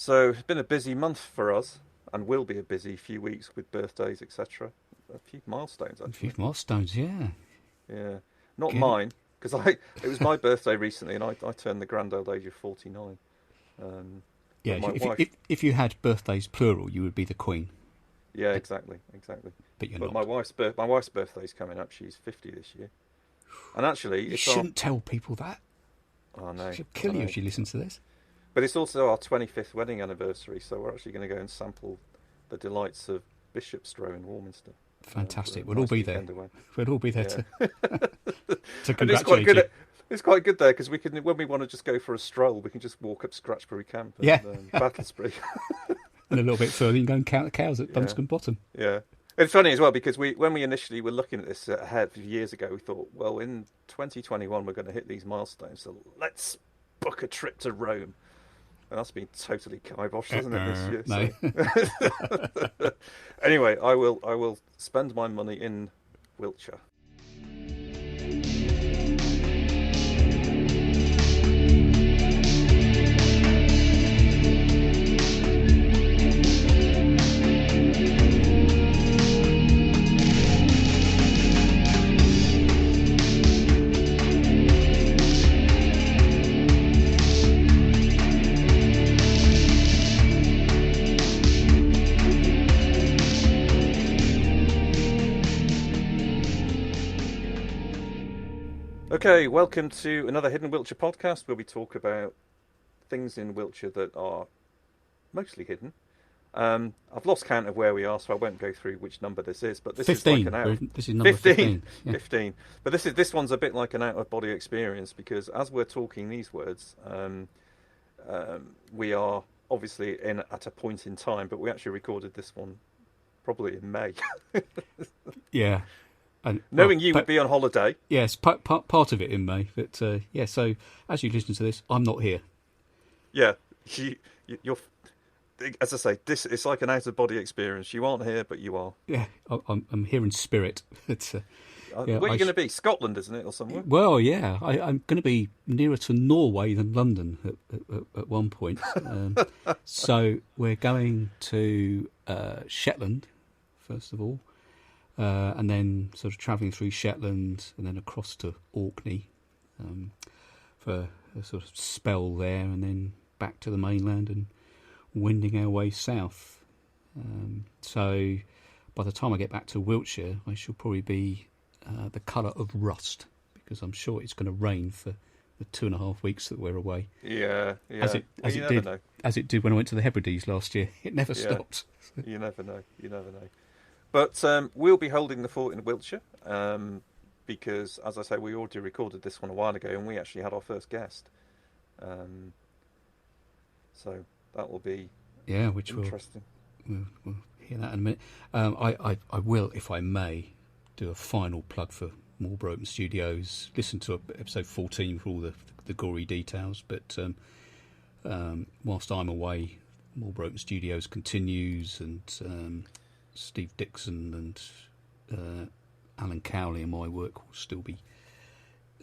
So it's been a busy month for us, and will be a busy few weeks with birthdays, etc. A few milestones, A few actually. milestones, yeah. Yeah, not Get it? mine, because I it was my birthday recently, and I turned the grand old age of 49. Um, Yeah, but my if, wife, if you had birthdays plural, you would be the queen, yeah, but exactly. you're But not. my wife's birthday's coming up. She's 50 this year, and actually, You it's our. shouldn't tell people that. Oh no, She'll I kill you if know. she listens to this. But it's also our 25th wedding anniversary, so we're actually going to go and sample the delights of Bishopstrow in Warminster for Fantastic. a We'll all nice be there. weekend away. We'll all be there Yeah, to and it's quite congratulate you. good. It's quite good there because we can, when we want to just go for a stroll, we can just walk up Scratchbury Camp Yeah, and Battlesbury. and a little bit further, you can go and count the cows at Yeah, Dunscombe Bottom. yeah. It's funny as well because when we initially were looking at this ahead years ago, we thought, well, in 2021 we're going to hit these milestones, so let's book a trip to Rome. And that's been totally kiboshed, hasn't it, this year? No. So anyway, I will spend my money in Wiltshire. Okay, welcome to another Hidden Wiltshire podcast where we talk about things in Wiltshire that are mostly hidden. I've lost count of where we are, so I won't go through which number this is, but this is like 15. an out This is number 15, 15. Yeah. 15. But this one's a bit like an out of body experience because as we're talking these words, we are obviously in at a point in time, but we actually recorded this one probably in May, Yeah. And, knowing you would be on holiday. yes, part of it in May. But yeah, so as you listen to this, I'm not here. Yeah, you're. As I say, this it's like an out of body experience. You aren't here, but you are. Yeah, I'm here in spirit. But, yeah, Where are you going to be? Scotland, isn't it, or somewhere? well, yeah, I'm going to be nearer to Norway than London at one point. So we're going to Shetland, first of all, and then sort of travelling through Shetland and then across to Orkney for a sort of spell there, and then back to the mainland and wending our way south. So by the time I get back to Wiltshire, I shall probably be the colour of rust, because I'm sure it's going to rain for the 2.5 weeks that we're away. Yeah. As it did when I went to the Hebrides last year. It never stopped. You never know. But we'll be holding the fort in Wiltshire because, as I say, we already recorded this one a while ago, and we actually had our first guest. So that will be which interesting. we'll hear that in a minute. I will, if I may, do a final plug for More Broken Studios. Listen to episode 14 for all the gory details. But whilst I'm away, More Broken Studios continues, and Steve Dixon and Alan Cowley and my work will still be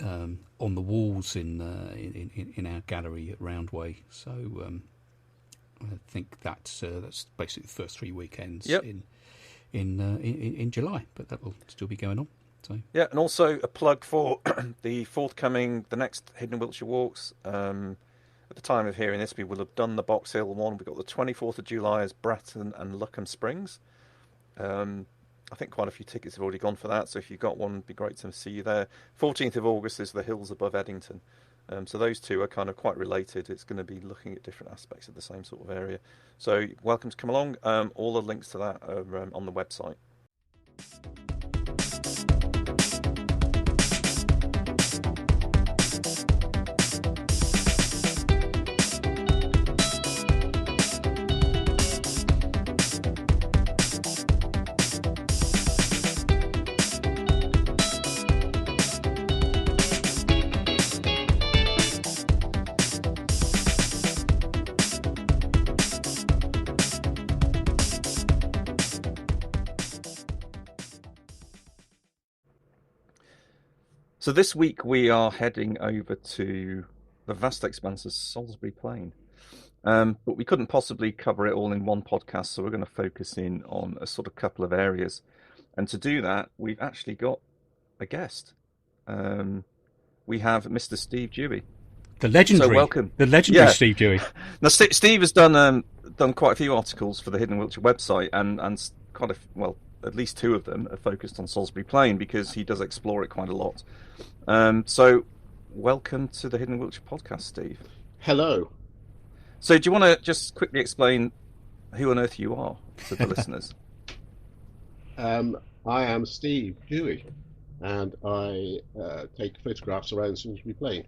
on the walls in our gallery at Roundway. So I think that's basically the first 3 weekends in July, but that will still be going on. So yeah, and also a plug for the next Hidden Wiltshire walks. At the time of hearing this, we will have done the Box Hill one. We've got the 24th of July as Bratton and Luccombe Springs. I think quite a few tickets have already gone for that, so if you've got one, it'd be great to see you there. 14th of August is the hills above Edington. So those two are kind of quite related. It's going to be looking at different aspects of the same sort of area. So welcome to come along. All the links to that are on the website. So this week we are heading over to the vast expanse of Salisbury Plain. But we couldn't possibly cover it all in one podcast, so we're going to focus in on a sort of couple of areas. And to do that, we've actually got a guest. We have Mr. Steve Dewey. The legendary, so welcome. The legendary Steve Dewey. Now, Steve has done quite a few articles for the Hidden Wiltshire website, and quite at least 2 of them are focused on Salisbury Plain because he does explore it quite a lot. So, welcome to the Hidden Wiltshire podcast, Steve. Hello. So, do you want to just quickly explain who on earth you are to the listeners? I am Steve Dewey, and I take photographs around Salisbury Plain.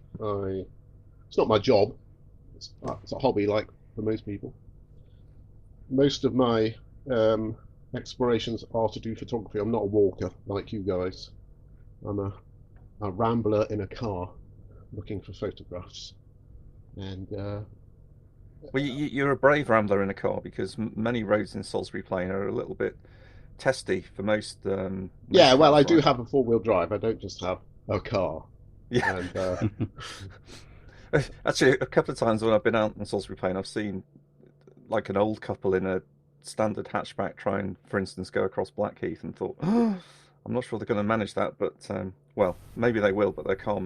It's not my job. It's a hobby, like for most people. Most of my explorations are to do photography. I'm not a walker like you guys. I'm a rambler in a car looking for photographs. And well, you're a brave rambler in a car because many roads in Salisbury Plain are a little bit testy for most. Yeah, well, I do have a 4-wheel drive. I don't just have a car. Yeah. And, actually, a couple of times when I've been out in Salisbury Plain, I've seen like an old couple in a standard hatchback try and, for instance, go across Blackheath, and thought, oh, I'm not sure they're going to manage that, but well, maybe they will, but their car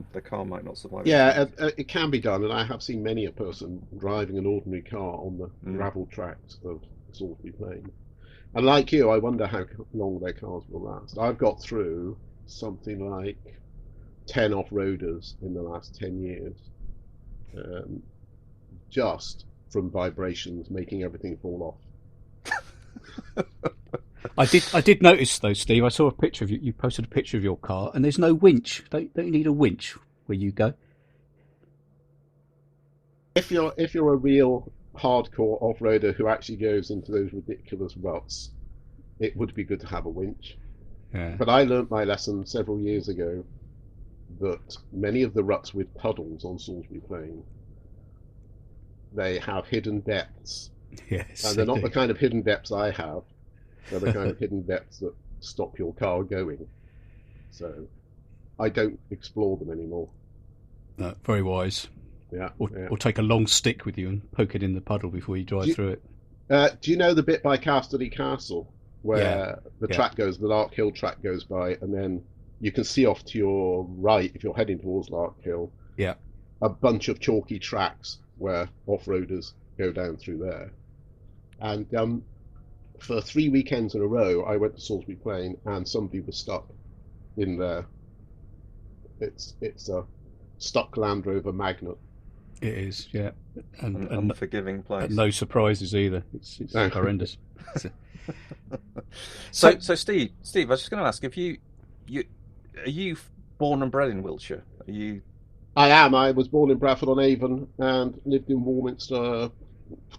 might not survive. Yeah, it can be done, and I have seen many a person driving an ordinary car on the gravel tracks of Salisbury Plain. And like you, I wonder how long their cars will last. I've got through something like 10 off-roaders in the last 10 years, just from vibrations making everything fall off. I did notice though, Steve. I saw a picture of you. You posted a picture of your car, and there's no winch. Don't you need a winch where you go? If you're a real hardcore off-roader who actually goes into those ridiculous ruts, it would be good to have a winch. Yeah. But I learnt my lesson several years ago that many of the ruts with puddles on Salisbury Plain, they have hidden depths. Yes, and they're not the kind of hidden depths I have. They're the kind of hidden depths that stop your car going. So I don't explore them anymore. No, very wise. Yeah. Or take a long stick with you and poke it in the puddle before you drive through it. Do you know the bit by Casterly Castle where the track goes, the Lark Hill track goes by, and then you can see off to your right, if you're heading towards Lark Hill, a bunch of chalky tracks where off-roaders go down through there. And for 3 weekends in a row, I went to Salisbury Plain, and somebody was stuck in there. It's a stuck Land Rover Magnet. It is, yeah, and unforgiving place. And no surprises either. It's horrendous. So Steve, I was just going to ask, if are you born and bred in Wiltshire? Are you? I am. I was born in Bradford-on-Avon and lived in Warminster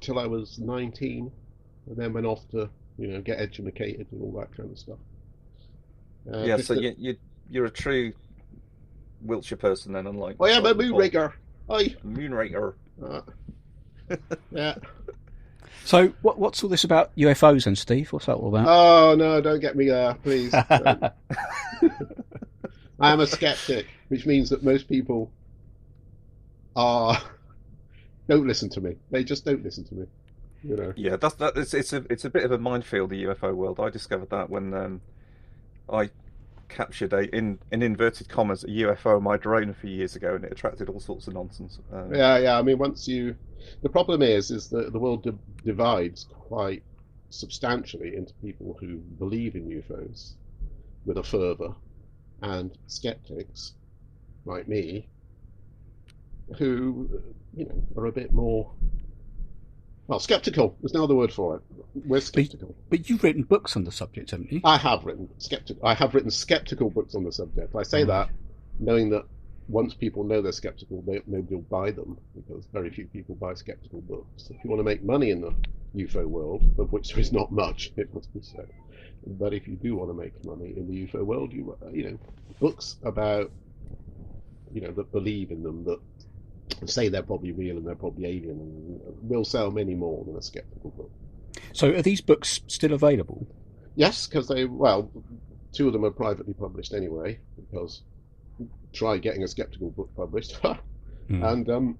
till I was 19, and then went off to get educated and all that kind of stuff. So you're a true Wiltshire person then, unlike. I am a moonraker. Moonraker. Yeah. So what's all this about UFOs then, Steve? What's that all about? Oh no, don't get me there, please. I am a skeptic, which means that most people don't listen to me. They just don't listen to me. Yeah, it's a bit of a minefield, the UFO world. I discovered that when I captured in inverted commas a UFO on my drone a few years ago, and it attracted all sorts of nonsense. I mean, the problem is that the world divides quite substantially into people who believe in UFOs with a fervour, and skeptics like me who are a bit more skeptical. There's no other word for it. We're skeptical. But you've written books on the subject, haven't you? I have written skeptical books on the subject. I say that knowing that once people know they're skeptical, nobody will buy them, because very few people buy skeptical books. If you want to make money in the UFO world, of which there is not much, it must be said, but if you do want to make money in the UFO world, books about that believe in them, that say they're probably real and they're probably alien, and will sell many more than a skeptical book. So are these books still available? Yes, because two of them are privately published anyway, because try getting a skeptical book published. And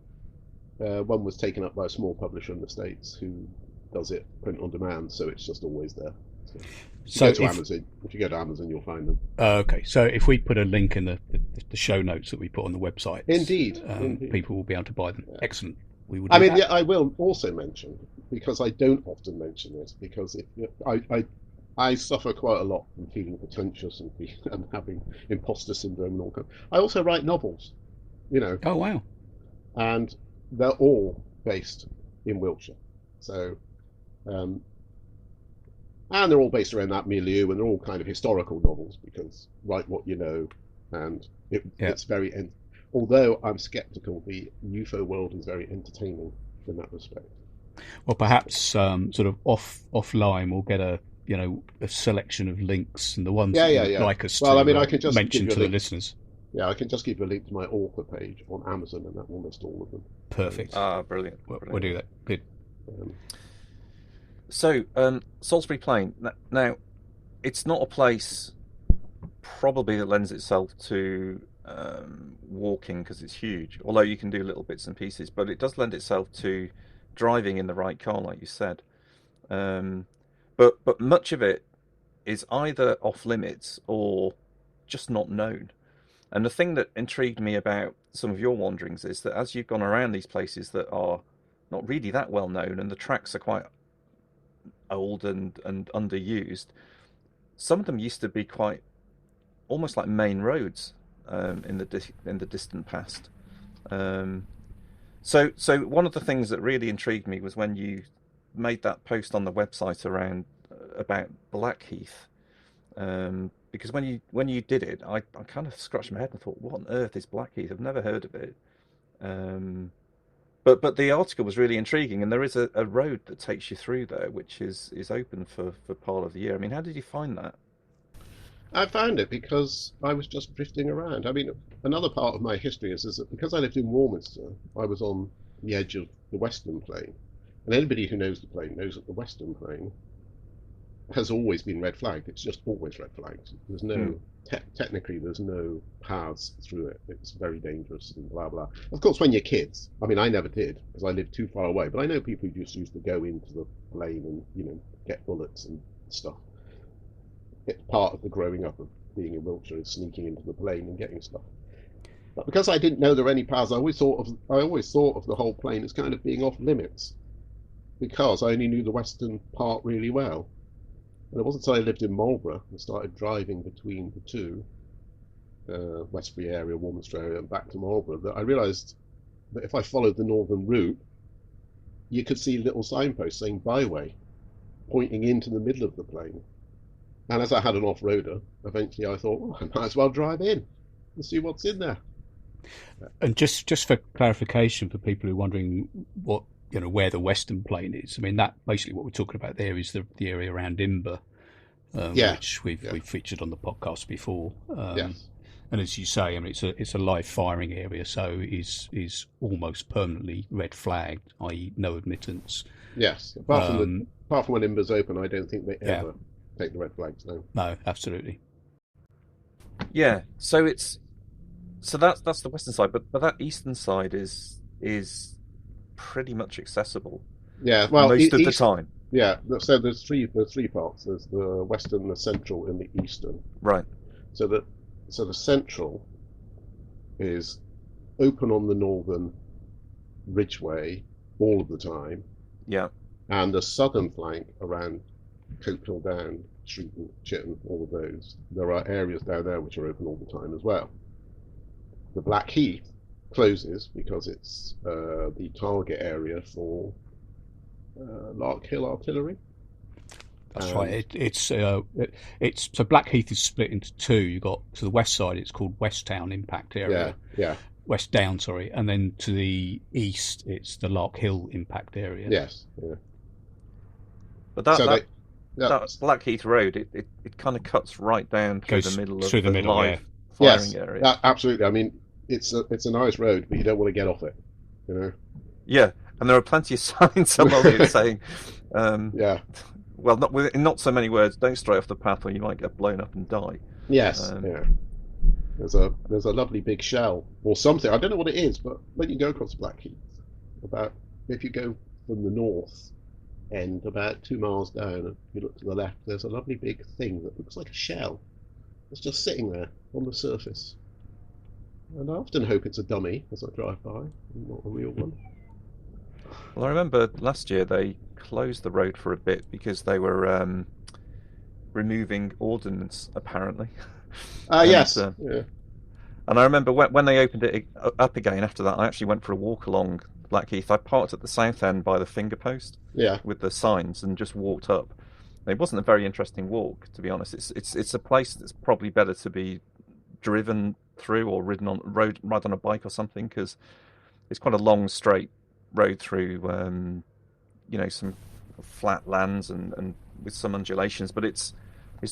One was taken up by a small publisher in the States who does it print on demand, so it's just always there. So if you go to Amazon, you'll find them. Okay, so if we put a link in the show notes that we put on the website, indeed. People will be able to buy them. Yeah. Excellent. We will. Yeah, I will also mention, because I don't often mention this, because I suffer quite a lot from feeling pretentious and having imposter syndrome and all that. I also write novels, Oh wow! And they're all based in Wiltshire, so. And they're all based around that milieu, and they're all kind of historical novels, because write what you know, and it's very. Although I'm sceptical, the UFO world is very entertaining in that respect. Well, perhaps sort of offline we'll get a selection of links, and the ones that you'd like us to I can just mention to the listeners. Yeah, I can just give you a link to my author page on Amazon, and that will list all of them. Perfect. Brilliant. We'll do that. Good. So, Salisbury Plain. Now, it's not a place probably that lends itself to walking because it's huge, although you can do little bits and pieces, but it does lend itself to driving in the right car, like you said. But much of it is either off limits or just not known. And the thing that intrigued me about some of your wanderings is that as you've gone around these places that are not really that well known, and the tracks are quite old and underused, some of them used to be quite almost like main roads in the distant past. So one of the things that really intrigued me was when you made that post on the website about Blackheath, because when you did it, I kind of scratched my head and thought, what on earth is Blackheath? I've never heard of it. But the article was really intriguing, and there is a road that takes you through there, which is open for part of the year. I mean, how did you find that? I found it because I was just drifting around. I mean, another part of my history is that because I lived in Warminster, I was on the edge of the Western Plain. And anybody who knows the plain knows that the Western Plain has always been red flagged. It's just always red flagged. There's no, technically, there's no paths through it. It's very dangerous and blah, blah. Of course, when you're kids, I mean, I never did because I lived too far away, but I know people who just used to go into the plain and, get bullets and stuff. It's part of the growing up of being in Wiltshire is sneaking into the plain and getting stuff. But because I didn't know there were any paths, I always thought of the whole plain as kind of being off limits because I only knew the western part really well. And it wasn't until I lived in Marlborough and started driving between the two, Westbury area, Warminster area, and back to Marlborough, that I realised that if I followed the northern route, you could see little signposts saying byway, pointing into the middle of the plain. And as I had an off-roader, eventually I thought, I might as well drive in and see what's in there. And just for clarification for people who are wondering what where the Western Plain is, I mean that basically what we're talking about there is the area around Imber, which we've featured on the podcast before. Yes. And as you say, I mean it's a live firing area, so is almost permanently red flagged, i.e. no admittance. Yes, apart from when Imber's open, I don't think they ever take the red flags now. No, absolutely. Yeah, so that's the western side, but that eastern side is pretty much accessible. Yeah, well, most of the time. Yeah, so there's three parts. There's the western, the central, and the eastern. Right. So the central is open on the northern ridgeway all of the time. Yeah. And the southern flank around Copehill Down, Streeton, Chitton, all of those, there are areas down there which are open all the time as well. The Blackheath closes because it's the target area for Larkhill Artillery. That's right. It's so Blackheath is split into two. You got to the west side, it's called Westtown Impact Area. Yeah. West Down, sorry, and then to the east, it's the Larkhill Impact Area. Yes. Yeah. But that Blackheath Road, it kind of cuts right down through the middle of the live firing area. Yes, absolutely. I mean, it's a nice road, but you don't want to get off it, Yeah, and there are plenty of signs along it saying, well, not so many words. Don't stray off the path, or you might get blown up and die. Yes. There's a lovely big shell or something. I don't know what it is, but when you go across Blackheath, about if you go from the north end about 2 miles down, and you look to the left, there's a lovely big thing that looks like a shell. It's just sitting there on the surface. And I often hope it's a dummy as I drive by, not a real one. Well, I remember last year they closed the road for a bit because they were removing ordnance, apparently. Yes. Yeah. And I remember when they opened it up again after that, I actually went for a walk along Blackheath. I parked at the south end by the finger post with the signs and just walked up. It wasn't a very interesting walk, to be honest. It's a place that's probably better to be driven through or ridden on ride on a bike or something, because it's quite a long straight road through some flat lands and with some undulations, but it's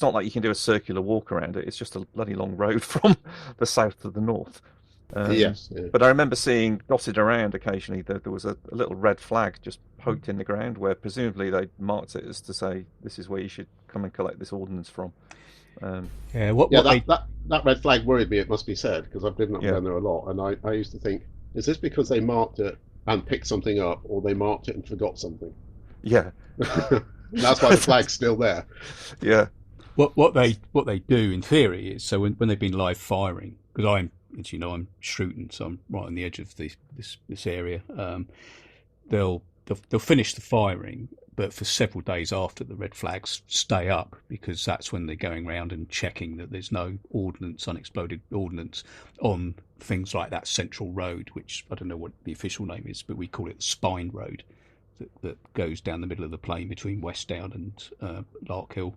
not like you can do a circular walk around it. It's just a bloody long road from the south to the north. Yes. But I remember seeing dotted around occasionally that there was a little red flag just poked in the ground where presumably they marked it as to say this is where you should come and collect this ordnance from. That red flag worried me, it must be said, because I've driven up and down there a lot, and I used to think, is this because they marked it and picked something up, or they marked it and forgot something? Yeah. That's why the flag's still there. Yeah. What they do in theory is, so when they've been live firing, because I'm, as you know, I'm Shrewton, so I'm right on the edge of this area. They'll finish the firing, but for several days after, the red flags stay up, because that's when they're going around and checking that there's no unexploded ordnance on things like that central road, which I don't know what the official name is, but we call it the Spine Road, that goes down the middle of the plain between West Down and Larkhill.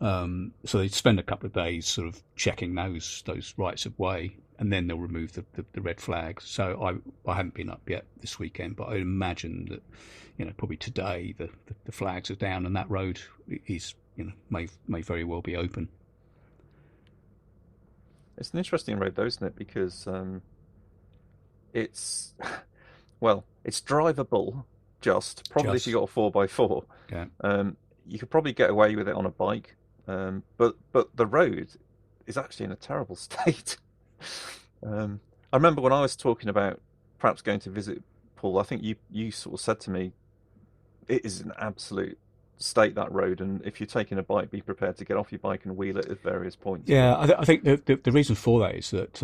So they spend a couple of days sort of checking those rights of way, and then they'll remove the red flag. So I haven't been up yet this weekend, but I imagine that probably today the flags are down and that road is may very well be open. It's an interesting road though, isn't it? Because it's drivable. If you got a 4x4. Yeah. You could probably get away with it on a bike. But the road is actually in a terrible state. I remember when I was talking about perhaps going to visit Paul, I think you sort of said to me, it is an absolute state, that road, and if you're taking a bike, be prepared to get off your bike and wheel it at various points. Yeah, I think the reason for that is that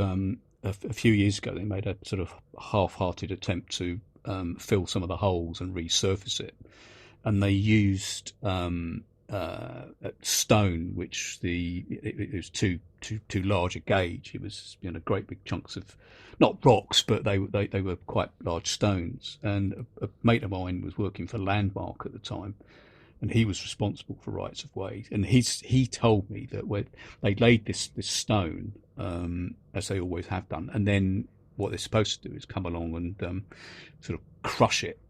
a few years ago they made a sort of half-hearted attempt to fill some of the holes and resurface it, and they used stone, which it was too large a gauge. It was great big chunks of not rocks, but they were quite large stones. And a mate of mine was working for Landmark at the time, and he was responsible for rights of way. And he told me that when they laid this stone, as they always have done, and then what they're supposed to do is come along and sort of crush it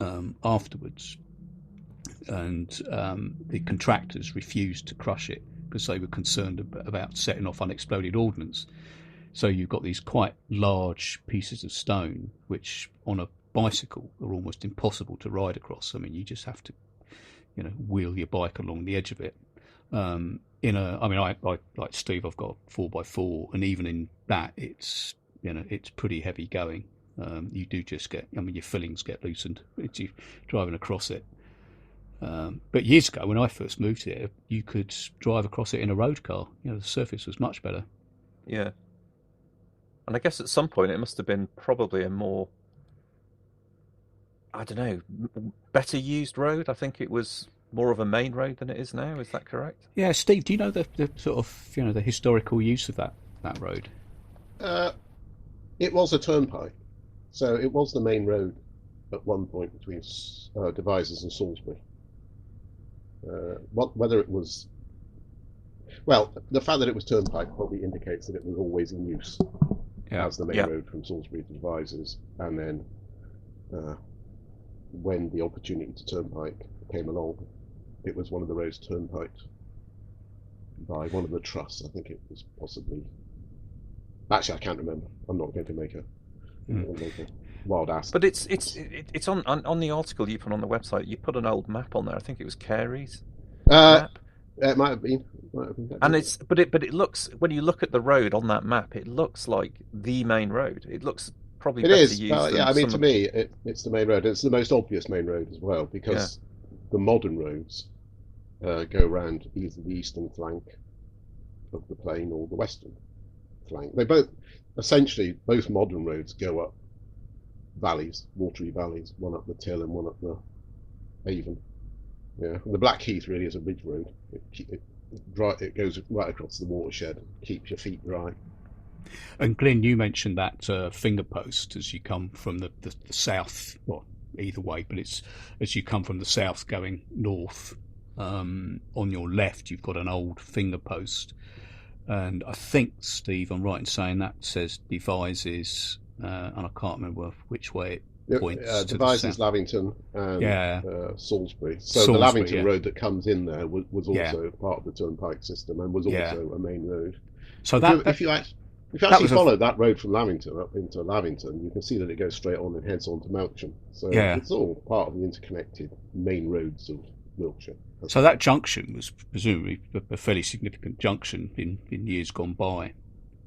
afterwards. And the contractors refused to crush it because they were concerned about setting off unexploded ordnance. So you've got these quite large pieces of stone, which on a bicycle are almost impossible to ride across. I mean, you just have to, wheel your bike along the edge of it. I like Steve, I've got a 4x4, and even in that, it's pretty heavy going. You do just get, your fillings get loosened as you're driving across it. But years ago, when I first moved here, you could drive across it in a road car. The surface was much better. Yeah. And I guess at some point it must have been probably a more, I don't know, better used road. I think it was more of a main road than it is now. Is that correct? Yeah, Steve, do you know the sort of, the historical use of that road? It was a turnpike. So it was the main road at one point between Devizes and Salisbury. Whether it was, the fact that it was turnpike probably indicates that it was always in use as the main road from Salisbury to Devizes, and then when the opportunity to turnpike came along, it was one of the roads turnpiked by one of the trusts. I think it was possibly. Actually, I can't remember. I'm not going to make a wild ass. But it's on the article you put on the website. You put an old map on there. I think it was Carey's map. It might have been. And it looks, when you look at the road on that map, it looks like the main road. It looks probably It better is. used than Yeah, I mean, some to of. me, it's the main road. It's the most obvious main road as well Yeah, because the modern roads go around either the eastern flank of the plain or the western flank. They both, essentially, both modern roads go up valleys, watery valleys, one up the Till and one up the Avon. Yeah, and the Blackheath really is a ridge road. It goes right across the watershed, keeps your feet dry. And Glyn, you mentioned that finger post as you come from the south, well, either way, but it's as you come from the south going north. On your left, you've got an old finger post, and I think, Steve, I'm right in saying that says Devizes, and I can't remember which way it points to the Devizes, south. Lavington, and Yeah, Salisbury. So the Salisbury, Lavington yeah. road that comes in there was Yeah, also part of the turnpike system and was yeah. also a main road. So If you that if you act- if you that actually was follow that road from Lavington up into Lavington, you can see that it goes straight on and heads on to Melksham. So yeah. it's all part of the interconnected main roads of Wiltshire. So that junction was presumably a fairly significant junction in years gone by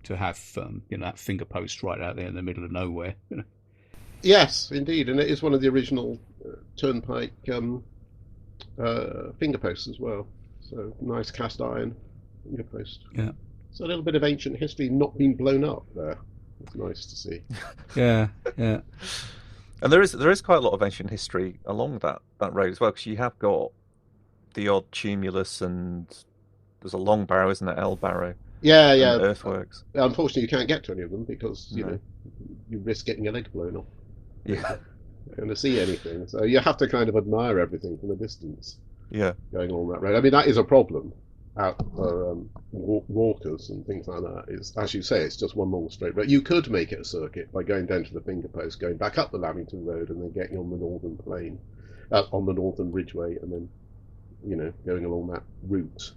to have that finger post right out there in the middle of nowhere. Yes, indeed, and it is one of the original turnpike finger posts as well. So nice cast iron finger post. Yeah. So a little bit of ancient history not being blown up there. It's nice to see. Yeah, yeah. And there is quite a lot of ancient history along that road as well, because you have got the odd tumulus, and there's a long barrow, isn't it? L barrow Yeah, and yeah. earthworks. Unfortunately, you can't get to any of them because No. you risk getting your leg blown off. Yeah, You're not going to see anything, so you have to kind of admire everything from a distance yeah, going along that road. I mean, that is a problem out for walkers and things like that. It's, as you say, it's just one long straight road. You could make it a circuit by going down to the finger post, going back up the Lavington Road, and then getting on the northern plain, on the northern ridgeway, and then going along that route.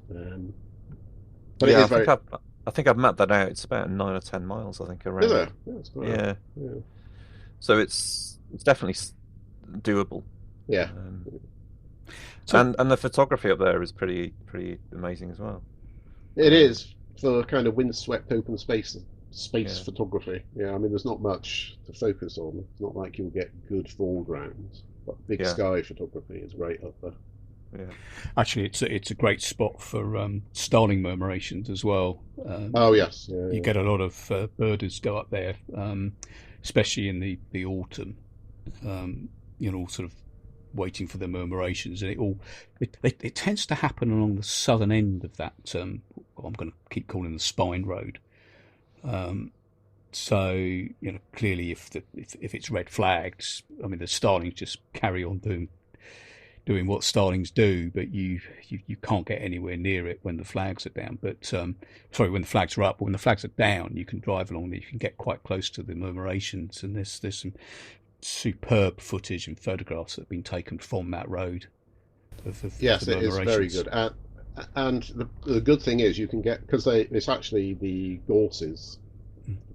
But yeah. it is very. I think I've mapped that out. It's about 9 or 10 miles, I think, around. Is it? Yeah, it's quite Yeah. yeah. So it's definitely doable. Yeah. So- And the photography up there is pretty amazing as well. It is for kind of windswept open space Yeah. photography. Yeah, I mean, there's not much to focus on. It's not like you'll get good foregrounds, but big Yeah. sky photography is great up there. Yeah. Actually, it's a great spot for starling murmurations as well. Oh yes, You get a lot of birders go up there, especially in the autumn. Sort of waiting for the murmurations, and it tends to happen along the southern end of that. I'm going to keep calling the Spine Road. So clearly, if it's red flagged, I mean the starlings just carry on doing what starlings do, but you can't get anywhere near it when the flags are down. But when the flags are up, but when the flags are down, you can drive along there. You can get quite close to the murmurations, and there's some superb footage and photographs that have been taken from that road. Yes, it is very good. And the good thing is you can get, because it's actually the gorses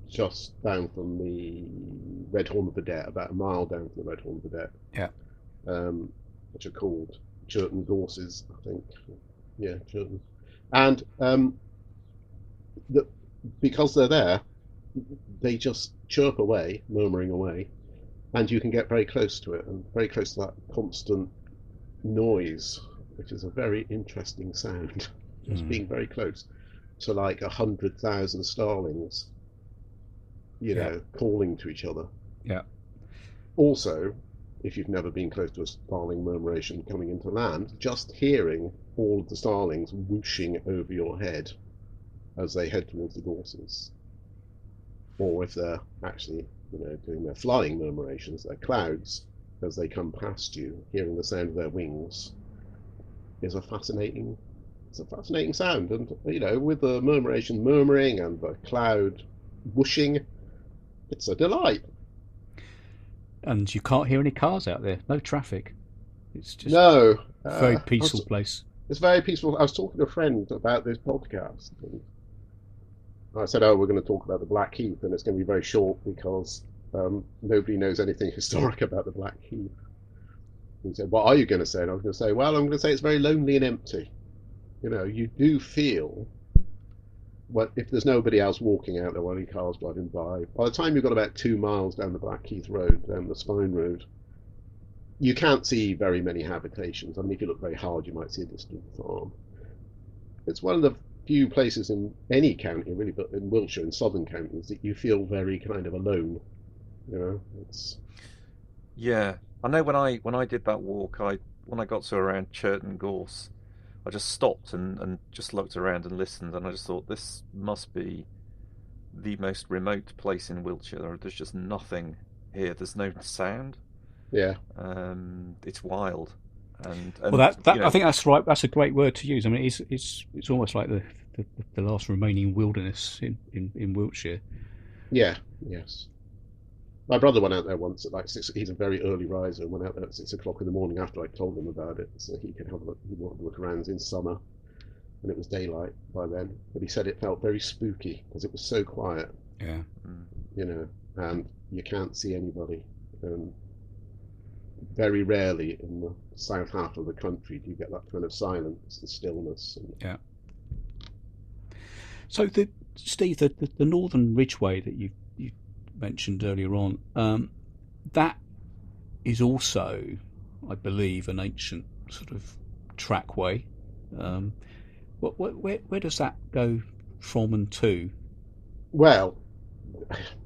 just down from the Red Horn of the Debt, about a mile down from the Red Horn of the Debt. Yeah. Which are called Churton gorses, I think. Yeah, Churton. And because they're there, they just chirp away, murmuring away, and you can get very close to it, and very close to that constant noise, which is a very interesting sound. Just being very close to like 100,000 starlings, calling to each other. Yeah. Also, if you've never been close to a starling murmuration coming into land, just hearing all of the starlings whooshing over your head as they head towards the gorses, or if they're actually doing their flying murmurations, their clouds, as they come past you, hearing the sound of their wings, is a fascinating sound. And with the murmuration murmuring and the cloud whooshing, it's a delight. And you can't hear any cars out there. No traffic. It's just No, a very peaceful place. It's very peaceful. I was talking to a friend about this podcast, and I said, "Oh, we're going to talk about the Blackheath, and it's going to be very short because nobody knows anything historic about the Blackheath." He said, "What are you going to say?" And I was going to say, "Well, I'm going to say it's very lonely and empty. You do feel if there's nobody else walking out there while any cars driving by the time you've got about 2 miles down the Blackheath Road, down the Spine Road, you can't see very many habitations. I mean, if you look very hard, you might see a distant farm. It's one of the few places in any county, really, but in Wiltshire, in southern counties, that you feel very kind of alone. You know, it's Yeah, I know when I did that walk, when I got to around Churton Gorse, I just stopped and just looked around and listened, and I just thought this must be the most remote place in Wiltshire. There's just nothing here. There's no sound. yeah, It's wild, and Well, that you know, I think that's right. That's a great word to use. I mean, it's almost like the last remaining wilderness in Wiltshire. yeah, yes. My brother went out there once at like 6. He's a very early riser and went out there at 6 o'clock in the morning after I told him about it, so he could have a look. He wanted to look around in summer, and it was daylight by then. But he said it felt very spooky because it was so quiet, Yeah. you know, and you can't see anybody. And very rarely in the south half of the country do you get that kind of silence and stillness. And Yeah. So Steve, the Northern Ridgeway that you mentioned earlier on, that is also, I believe, an ancient sort of trackway. Where does that go from and to? well,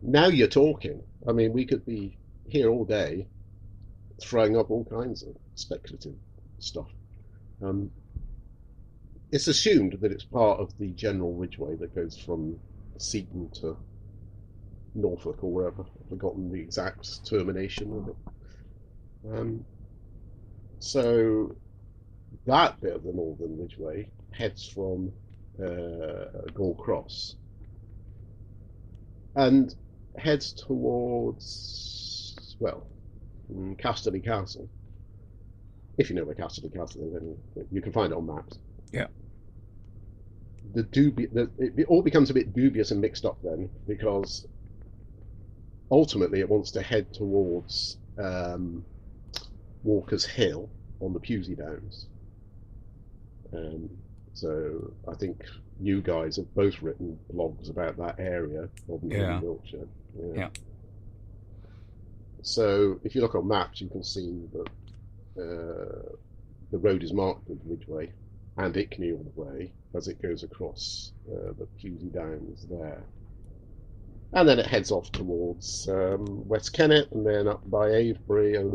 now you're talking. I mean, we could be here all day throwing up all kinds of speculative stuff. Um, it's assumed that it's part of the general ridgeway that goes from Seaton to Norfolk or wherever. I've forgotten the exact termination of it. So that bit of the Northern Ridgeway heads from Gore Cross and heads towards, well, Casterly Castle. If you know where Casterly Castle is, then you can find it on maps. Yeah. It all becomes a bit dubious and mixed up then, because ultimately it wants to head towards Walker's Hill on the Pewsey Downs. So I think you guys have both written blogs about that area of Northern Wiltshire. Yeah. So if you look on maps, you can see that the road is marked with Ridgeway and Ickney all the way as it goes across the Pewsey Downs there. And then it heads off towards West Kennet, and then up by Avebury, and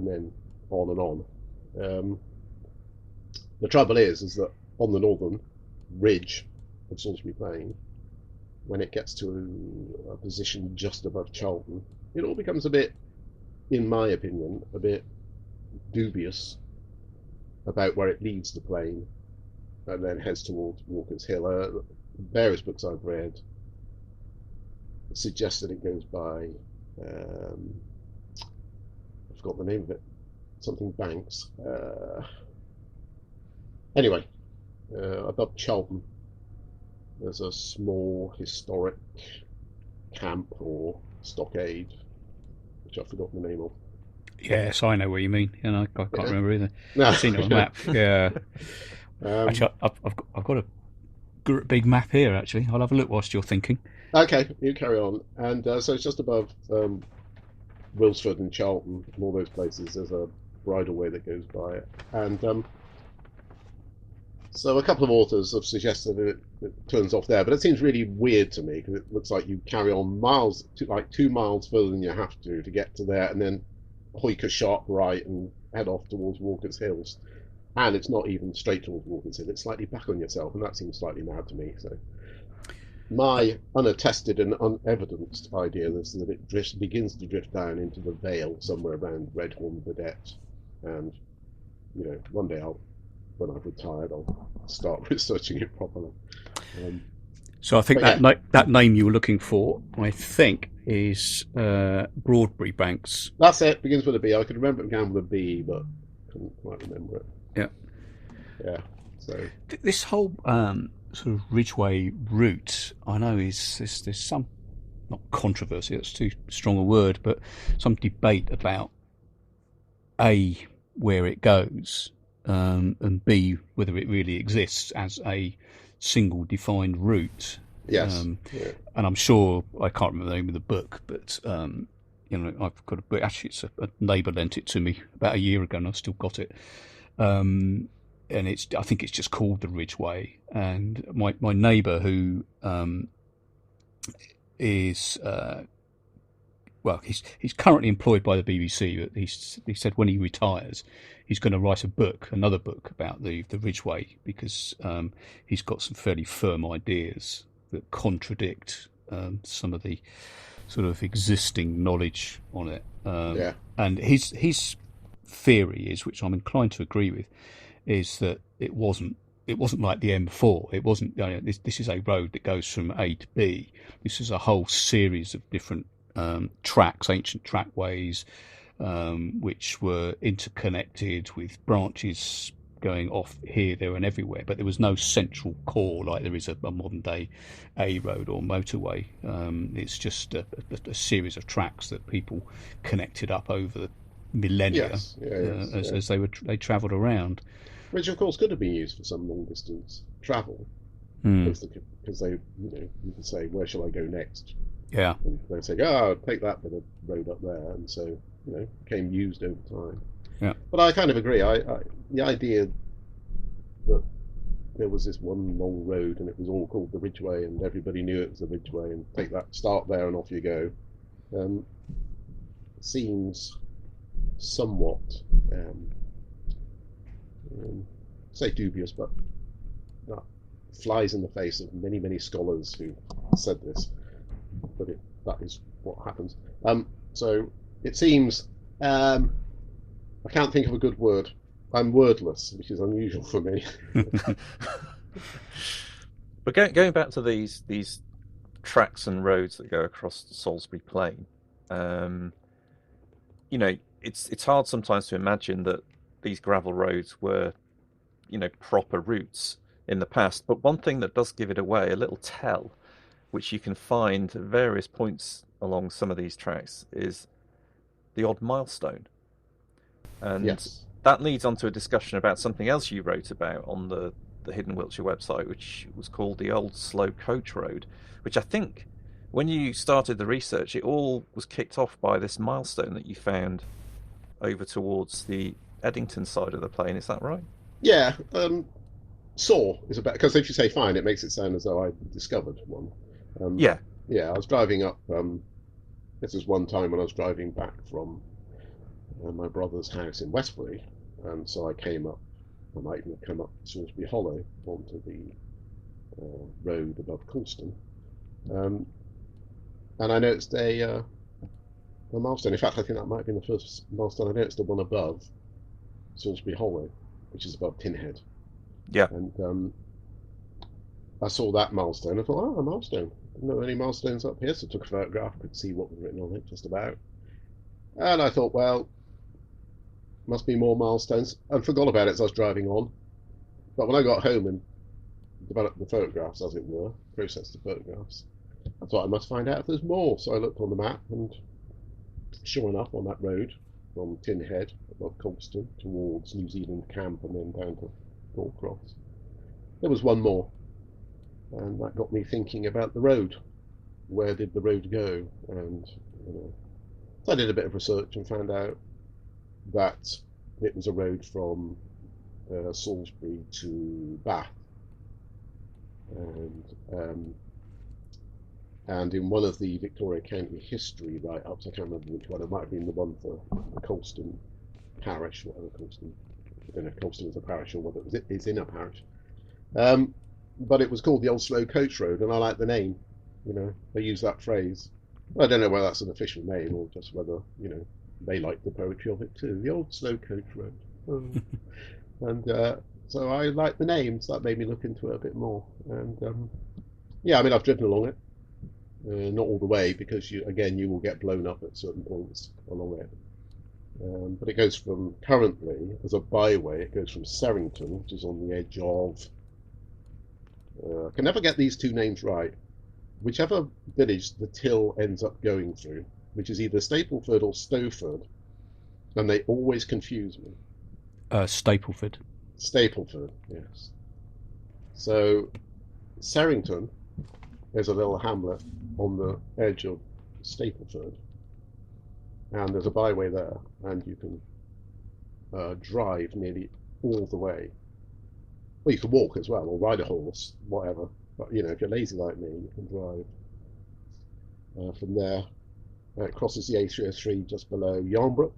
then on and on. The trouble is that on the northern ridge of Salisbury Plain, when it gets to a position just above Charlton, it all becomes a bit, in my opinion, a bit dubious about where it leaves the plain and then heads towards Walker's Hill. Various books I've read suggest that it goes by, I forgot the name of it, something Banks. Anyway, above Charlton, there's a small historic camp or stockade, which I've forgotten the name of. Yes, I know what you mean, and I can't remember either. No. I've seen it on the map. Yeah. Actually, I've got a big map here. Actually, I'll have a look whilst you're thinking. Okay, you carry on. And so it's just above Wilsford and Charlton and all those places. There's a bridleway that goes by it, and so a couple of authors have suggested that it turns off there, but it seems really weird to me because it looks like you carry on miles, like 2 miles further than you have to get to there, and then hoik a sharp right and head off towards Walker's Hills. And it's not even straight towards Walker's Hill, it's slightly back on yourself, and that seems slightly mad to me. So my unattested and unevidenced idea is that it begins to drift down into the Vale somewhere around Redhorn Vedette, and one day when I've retired, I'll start researching it properly. So I think that name you were looking for, I think, is Broadbury Banks. That's it. Begins with a B. I could remember it began with a B, but couldn't quite remember it. Yeah. Yeah. So this whole sort of Ridgeway route, I know there's some, not controversy, that's too strong a word, but some debate about A, where it goes, and B, whether it really exists as a single defined route. Yes. And I'm sure, I can't remember the name of the book, but I've got a book. Actually, it's a neighbour lent it to me about a year ago, and I've still got it. And I think it's just called the Ridgeway. And my neighbour, who is he's currently employed by the BBC, but he said when he retires, he's going to write another book about the Ridgeway, because he's got some fairly firm ideas that contradict some of the sort of existing knowledge on it. And his theory is, which I'm inclined to agree with, is that it wasn't like the M4. It wasn't. This is a road that goes from A to B. This is a whole series of different tracks, ancient trackways, which were interconnected with branches going off here, there, and everywhere. But there was no central core like there is a modern day A road or motorway. It's just a series of tracks that people connected up over the millennia as they travelled around. Which, of course, could have been used for some long distance travel, because they, you could say, where shall I go next? Yeah. And they'd say, take that bit of road up there, and so became used over time. Yeah. But I kind of agree. The idea that there was this one long road and it was all called the Ridgeway and everybody knew it was the Ridgeway, and take that, start there and off you go, seems somewhat say dubious, but that flies in the face of many, many scholars who said this. But that is what happens. So it seems, I can't think of a good word. I'm wordless, which is unusual for me. But going back to these tracks and roads that go across the Salisbury Plain, it's hard sometimes to imagine that these gravel roads were, proper routes in the past. But one thing that does give it away, a little tell, which you can find at various points along some of these tracks, is the odd milestone. And that leads on to a discussion about something else you wrote about on the Hidden Wiltshire website, which was called the Old Slow Coach Road, which I think, when you started the research, it all was kicked off by this milestone that you found over towards the Edington side of the plain. Is that right? Yeah. Saw is about, because if you say fine, it makes it sound as though I discovered one. Yeah, I was driving up. This was one time when I was driving back from my brother's house in Westbury, and so I came up. I might even have come up Salisbury Hollow onto the road above Colston, and I noticed a milestone. In fact, I think that might have been the first milestone I noticed, the one above Salisbury Hollow, which is above Tinhead. Yeah. And I saw that milestone. I thought, a milestone. No any milestones up here, so I took a photograph, could see what was written on it just about. And I thought, well, must be more milestones, and forgot about it as I was driving on. But when I got home and developed the photographs, as it were, processed the photographs, I thought I must find out if there's more. So I looked on the map, and sure enough, on that road from Tinhead above Colston towards New Zealand Camp and then down to Norcross, there was one more. And that got me thinking about the road. Where did the road go? And so I did a bit of research and found out that it was a road from Salisbury to Bath. And in one of the Victoria County history write-ups, I can't remember which one, it might have been the one for the Colston parish, whatever Colston, I don't know if Colston is a parish or whether it's in a parish. But it was called the Old Slow Coach Road, and I like the name. They use that phrase. Well, I don't know whether that's an official name or just whether, they like the poetry of it too. The Old Slow Coach Road. And so I like the name, so that made me look into it a bit more. And I've driven along it. Not all the way, because you will get blown up at certain points along it. But it goes from, currently, as a byway, it goes from Serrington, which is on the edge of, I can never get these two names right, whichever village the till ends up going through, which is either Stapleford or Stowford, and they always confuse me. Stapleford. Stapleford, yes. So Serrington is a little hamlet on the edge of Stapleford, and there's a byway there, and you can drive nearly all the way. Well, you can walk as well, or ride a horse, whatever. But if you're lazy like me, you can drive from there. It crosses the A303 just below Yarnbrook.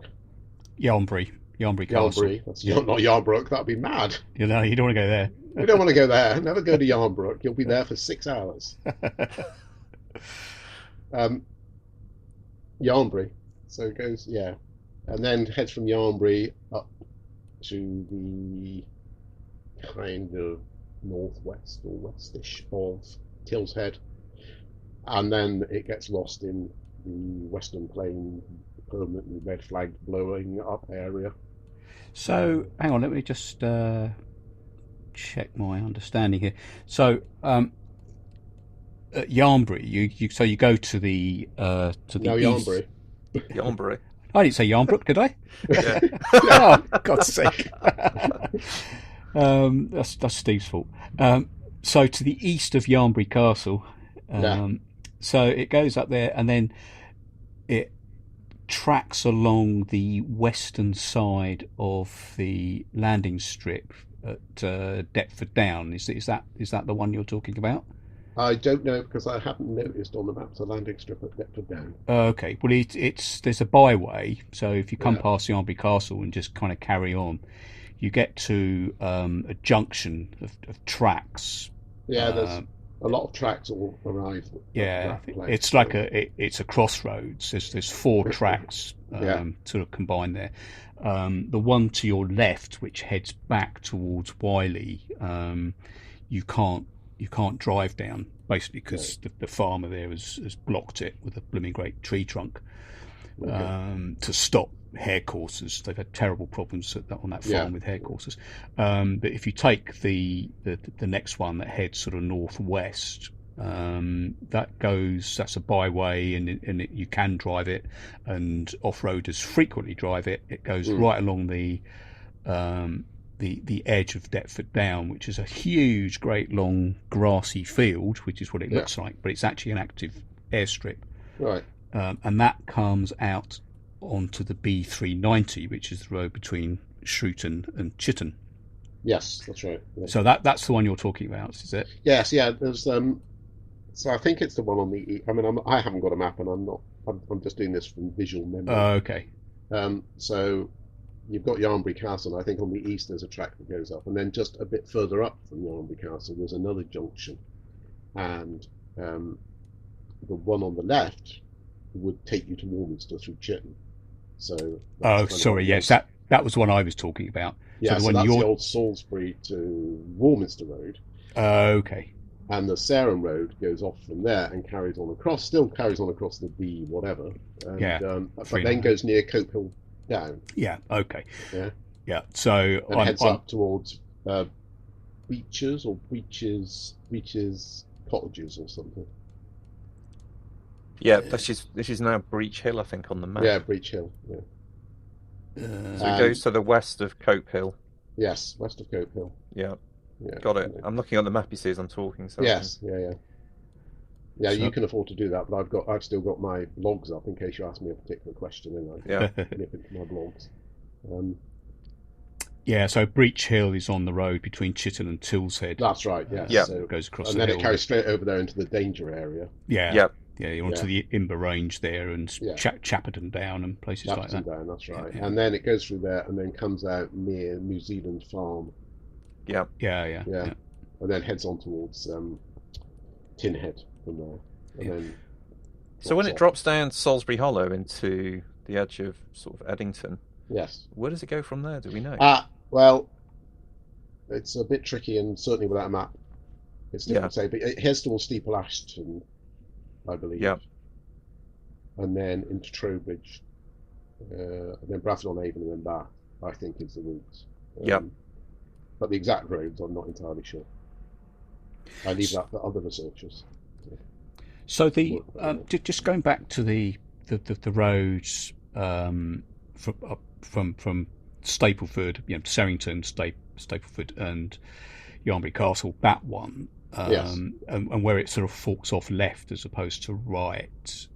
Yarnbury Castle. Yarnbury. That's not Yarnbrook. That'd be mad. You don't want to go there. You don't want to go there. Never go to Yarnbrook. You'll be there for 6 hours. Yarnbury. So it goes, and then heads from Yarnbury up to the kind of northwest or westish of Tills Head, and then it gets lost in the Western Plain, permanently red flag blowing up area. So hang on, let me just check my understanding here. So at Yarnbury, you go to the east. Yarnbury. Yarnbury. I didn't say Yarnbrook, did I? Yeah. Oh, God's sake. That's Steve's fault. So to the east of Yarnbury Castle. So it goes up there, and then it tracks along the western side of the landing strip at Deptford Down. Is that the one you're talking about? I don't know, because I haven't noticed on the maps a landing strip at Deptford Down. Okay, well there's a byway, so if you come past Yarnbury Castle and just kind of carry on, you get to a junction of tracks. Yeah, there's a lot of tracks all arrive. It's like it's a crossroads. There's 4 tracks sort of combined there. The one to your left, which heads back towards Wiley, you can't drive down, basically because the farmer there has blocked it with a blooming great tree trunk to stop hare courses. They've had terrible problems on that farm with hare courses. But if you take the next one that heads sort of northwest, that's a byway, and you can drive it, and off-roaders frequently drive it. It goes right along the edge of Deptford Down, which is a huge, great, long, grassy field, which is what it looks like, but it's actually an active airstrip. Right. And that comes out onto the B390, which is the road between Shrewton and Chitton. Yes, that's right. Yeah. So that's the one you're talking about, is it? Yes, yeah. There's so I think it's the one on the. I mean, I haven't got a map, and I'm not. I'm just doing this from visual memory. Okay. So you've got Yarnbury Castle. I think on the east there's a track that goes up, and then just a bit further up from Yarnbury Castle there's another junction, and the one on the left would take you to Warminster through Chitton. So. Sorry. Yes, that was the one I was talking about. Yeah, so that's the old Salisbury to Warminster Road. Okay. And the Sarum Road goes off from there and still carries on across the B whatever. And, but then goes near Cope Hill Down. Yeah. Okay. Yeah. Yeah. So and heads up towards Breaches Cottages or something. Yeah, this is now Breach Hill, I think, on the map. Yeah, Breach Hill. Yeah. So it goes to the west of Cope Hill. Yes, west of Cope Hill. Yeah. Got it. I'm looking at the map, you see, as I'm talking. So yes, yeah. So, you can afford to do that, but I've still got my blogs up in case you ask me a particular question, and I nip into my blogs. Yeah, so Breach Hill is on the road between Chitton and Tills Head. That's right. Yeah. Yeah. So it goes across, and then it carries straight over there into the danger area. Yeah. Yeah. Yeah, you're onto the Imber Range there, and Chapperton Down and places like that. Down, that's right. Yeah. And then it goes through there and then comes out near New Zealand Farm. Yeah. And then heads on towards Tin Head from there. And then so when it drops down Salisbury Hollow into the edge of sort of Edington, yes. Where does it go from there? Do we know? Well, it's a bit tricky, and certainly without a map, it's difficult to say. But it heads towards Steeple Ashton, I believe. Yeah. And then into Trowbridge, and then Bratton on Avon, and then Bath, I think, is the route. But the exact roads, I'm not entirely sure. I leave that for other researchers. So just going back to the roads from Stapleford, Serrington, Stapleford, and Yarnbury Castle. That one, Yes. And where it sort of forks off left as opposed to right.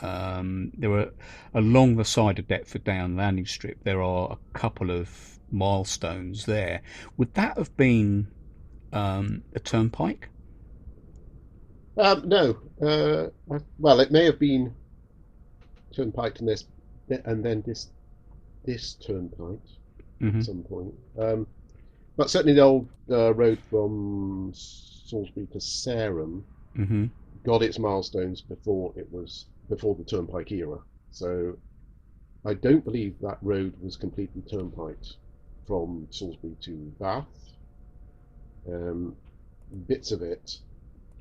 There were along the side of Deptford Down landing strip. There are a couple of milestones there. Would that have been a turnpike? No. Well, it may have been turnpike and then this turnpike Hmm. at some point. But certainly the old road from Salisbury to Sarum Hmm. got its milestones before the turnpike era. So I don't believe that road was completely turnpiked from Salisbury to Bath. Um, Bits of it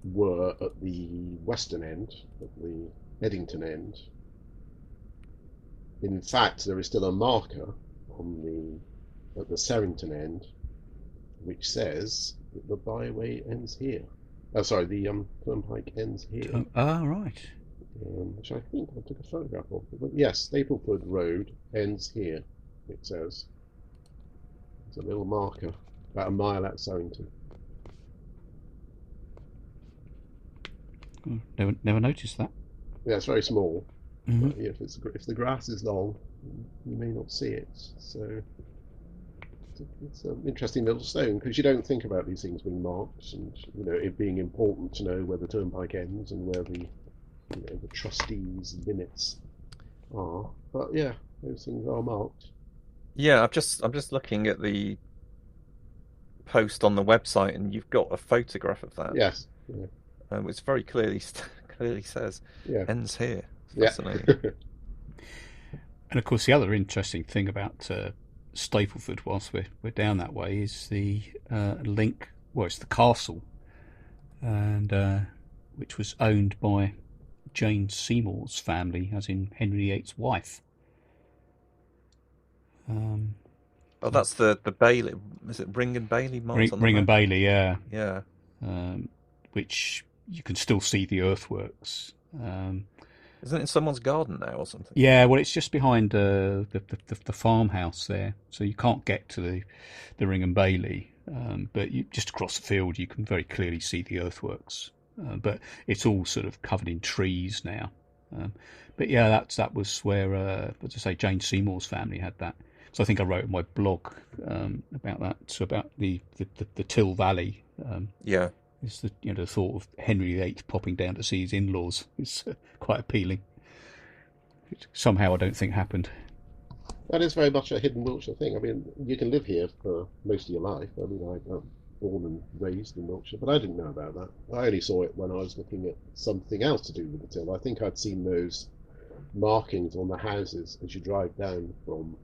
were at the western end, at the Edington end. In fact, there is still a marker at the Serrington end, which says that the byway ends here. Oh, sorry, the turnpike ends here, Right. which I think I took a photograph of. But yes, Stapleford Road ends here. It says there's a little marker about a mile out Serrington. Never noticed that. Yeah, it's very small. Hmm. But if the grass is long, you may not see it. So it's an interesting little stone because you don't think about these things being marked, and it being important to know where the turnpike ends and where the trustees' limits are. But yeah, those things are marked. Yeah, I'm just looking at the post on the website, and you've got a photograph of that. Yes. Yeah. Which very clearly says Yeah. ends here. It's Yeah. fascinating. And of course, the other interesting thing about Stapleford, whilst we're down that way, is the link. Well, it's the castle, and which was owned by Jane Seymour's family, as in Henry VIII's wife. Oh, that's the Bailey. Is it Ring and Bailey marks on the Ring and map? Bailey, yeah. Yeah. Which you can still see the earthworks. Isn't it in someone's garden now or something? Yeah, well, it's just behind the farmhouse there, so you can't get to the Ring and Bailey. But just across the field, you can very clearly see the earthworks. But it's all sort of covered in trees now. But yeah, that was where, as I say, Jane Seymour's family had that. So I think I wrote in my blog about that. So about the Till Valley. Yeah. It's the thought of Henry VIII popping down to see his in-laws is quite appealing. Which somehow I don't think happened. That is very much a Hidden Wiltshire thing. I mean, you can live here for most of your life. I mean, I'm born and raised in Wiltshire, but I didn't know about that. I only saw it when I was looking at something else to do with the till. I think I'd seen those markings on the houses as you drive down from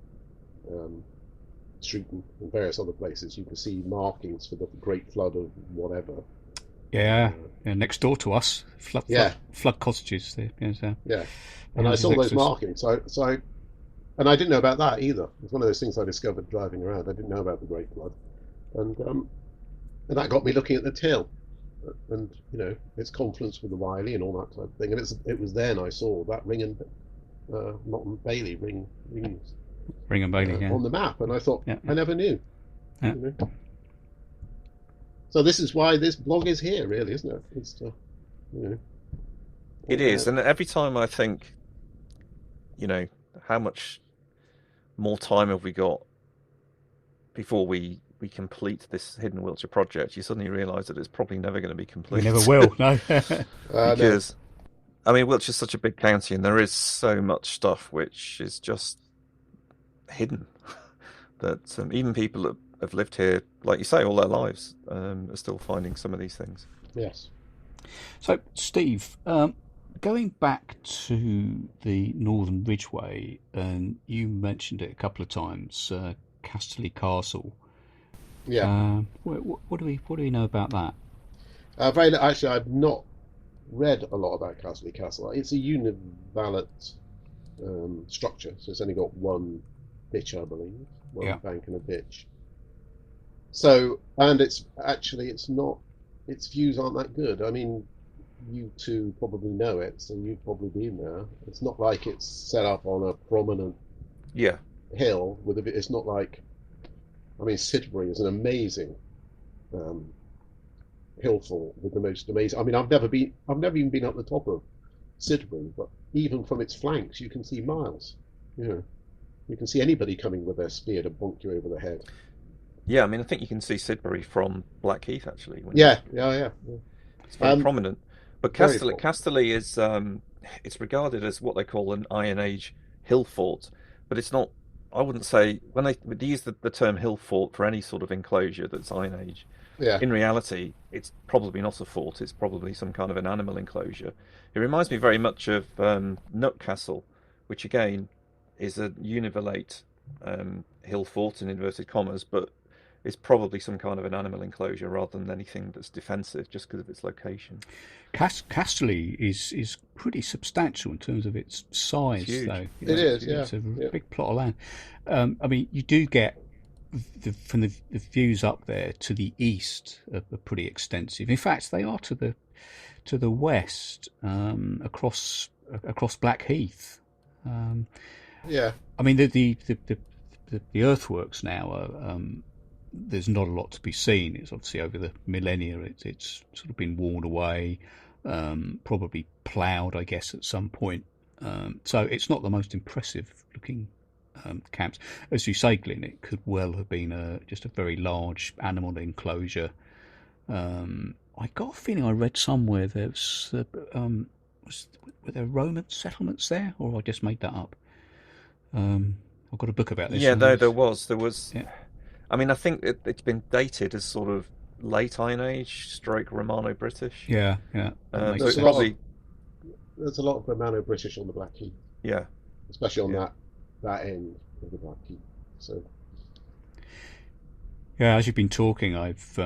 Streeton and various other places. You can see markings for the Great Flood of whatever. Yeah, next door to us, flood cottages. There, yeah. And I saw those markings. And I didn't know about that either. It was one of those things I discovered driving around. I didn't know about the Great Flood, and that got me looking at the till, and its confluence with the Wiley and all that type of thing. And it was then I saw that Ring and not Bailey Ring and Bailey on the map, and I thought I never knew. Yeah. So this is why this blog is here, really, isn't it? It's It is, and every time I think, how much more time have we got before we complete this Hidden Wiltshire project, you suddenly realise that it's probably never going to be complete. We never will, no. Because, I mean, Wiltshire's such a big county, and there is so much stuff which is just hidden that even people that have lived here, like you say, all their lives, are still finding some of these things. Yes. So, Steve, going back to the Northern Ridgeway, and you mentioned it a couple of times, Casterly Castle. Yeah. What do we know about that? Actually, I've not read a lot about Casterly Castle. It's a univalent structure, so it's only got one ditch, I believe, one bank and a ditch. So, and its views aren't that good. I mean, you two probably know it, so you've probably been there. It's not like it's set up on a prominent hill with it's not like, I mean, Sidbury is an amazing hill fort with the most amazing. I mean, I've never even been up the top of Sidbury, but even from its flanks, you can see miles. You know, you can see anybody coming with their spear to bonk you over the head. Yeah, I mean, I think you can see Sidbury from Blackheath actually. Yeah. It's very prominent. But Very Casterly is it's regarded as what they call an Iron Age hill fort, but it's not. I wouldn't say when they use the term hill fort for any sort of enclosure that's Iron Age. Yeah. In reality, it's probably not a fort. It's probably some kind of an animal enclosure. It reminds me very much of Nook Castle, which again is a univalate hill fort in inverted commas, but it's probably some kind of an animal enclosure rather than anything that's defensive, just because of its location. Casterly is pretty substantial in terms of its size, though. It is, yeah. It's a big plot of land. I mean, you do get from the views up there to the east are pretty extensive. In fact, they are to the west, across Blackheath. Yeah. I mean, the earthworks now are. There's not a lot to be seen. It's obviously over the millennia. It's sort of been worn away, probably ploughed, I guess, at some point. So it's not the most impressive looking camps. As you say, Glyn, it could well have been just a very large animal enclosure. I got a feeling I read somewhere were there Roman settlements there, or I just made that up. I've got a book about this. Yeah, no, there was. Yeah. I mean, I think it's been dated as sort of late Iron Age, stroke Romano-British. Yeah. So it's probably there's a lot of Romano-British on the Blackheath. Yeah, especially on that end of the Blackheath. So yeah, as you've been talking, I've